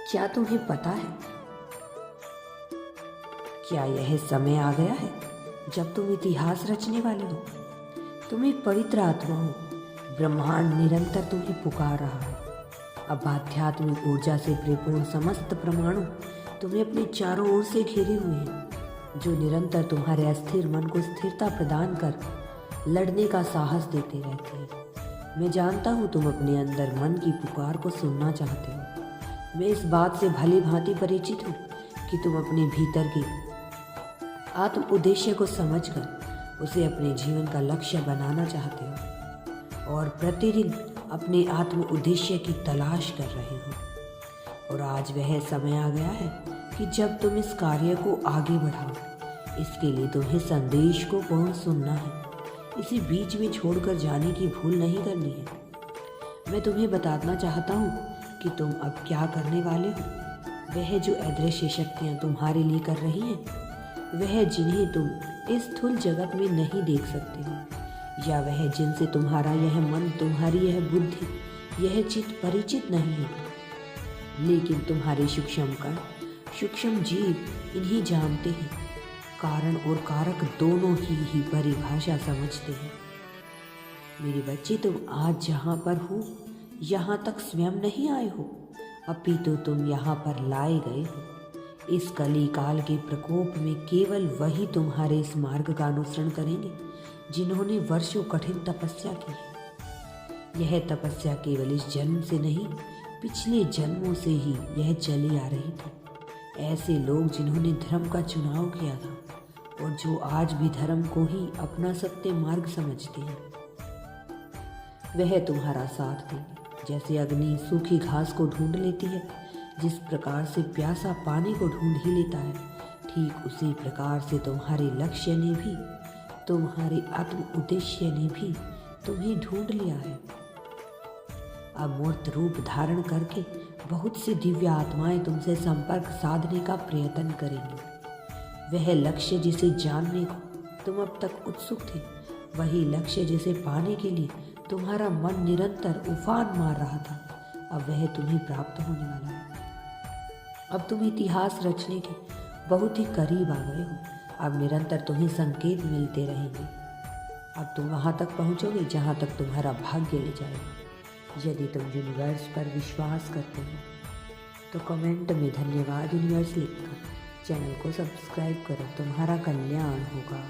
क्या तुम्हें पता है, क्या यह समय आ गया है जब तुम इतिहास रचने वाले हो? तुम एक पवित्र आत्मा हो। ब्रह्मांड निरंतर तुम्हें पुकार रहा है। अब आध्यात्मिक ऊर्जा से परिपूर्ण समस्त परमाणु तुम्हें अपने चारों ओर से घेरे हुए हैं, जो निरंतर तुम्हारे अस्थिर मन को स्थिरता प्रदान कर लड़ने का साहस देते रहते हैं। मैं जानता हूँ तुम अपने अंदर मन की पुकार को सुनना चाहते हो। मैं इस बात से भली भांति परिचित हूँ कि तुम अपने भीतर की आत्म उद्देश्य को समझकर उसे अपने जीवन का लक्ष्य बनाना चाहते हो और प्रतिदिन अपने आत्म उद्देश्य की तलाश कर रहे हो। और आज वह समय आ गया है कि जब तुम इस कार्य को आगे बढ़ाओ। इसके लिए तुम्हें संदेश को पूर्ण सुनना है। इसे बीच में छोड़कर जाने की भूल नहीं करनी है। मैं तुम्हें बताना चाहता हूँ कि तुम अब क्या करने वाले हो। वह जो अदृश्य शक्तियाँ तुम्हारे लिए कर रही हैं, वह जिन्हें तुम इस स्थूल जगत में नहीं देख सकते हो, या वह जिनसे तुम्हारा यह मन, तुम्हारी यह बुद्धि, यह चित्त परिचित नहीं है, लेकिन तुम्हारे सूक्ष्म कण, सूक्ष्म जीव इन्हीं जानते हैं। कारण और कारक दोनों ही परिभाषा समझते हैं। मेरे बच्चे, तुम आज जहाँ पर हो यहाँ तक स्वयं नहीं आए हो, अपितु तुम यहाँ पर लाए गए हो। इस कली काल के प्रकोप में केवल वही तुम्हारे इस मार्ग का अनुसरण करेंगे जिन्होंने वर्षों कठिन तपस्या की है। यह तपस्या केवल इस जन्म से नहीं, पिछले जन्मों से ही यह चली आ रही थी। ऐसे लोग जिन्होंने धर्म का चुनाव किया था और जो आज भी धर्म को ही अपना सत्य मार्ग समझते हैं, वह तुम्हारा साथ देंगे। जैसे अग्नि सूखी घास को ढूंढ लेती है, जिस प्रकार से प्यासा पानी को ढूंढ ही लेता है, ठीक उसी प्रकार से तुम्हारे लक्ष्य ने भी, तुम्हारे आत्म उद्देश्य ने भी तुम्हें ढूंढ लिया है। अमूर्त रूप धारण करके बहुत सी दिव्य आत्माएं तुमसे संपर्क साधने का प्रयत्न करेंगी। वह लक्ष्य जिसे जानने को तुम अब तक उत्सुक थे, वही लक्ष्य जिसे पाने के लिए तुम्हारा मन निरंतर उफान मार रहा था, अब वह तुम्हें प्राप्त होने वाला है। अब तुम इतिहास रचने के बहुत ही करीब आ गए हो। अब निरंतर तुम्हें संकेत मिलते रहेंगे। अब तुम वहाँ तक पहुँचोगे जहाँ तक तुम्हारा भाग्य ले जाएगा। यदि तुम यूनिवर्स पर विश्वास करते हो तो कमेंट में धन्यवाद यूनिवर्स लिखकर चैनल को सब्सक्राइब करो। तुम्हारा कल्याण होगा।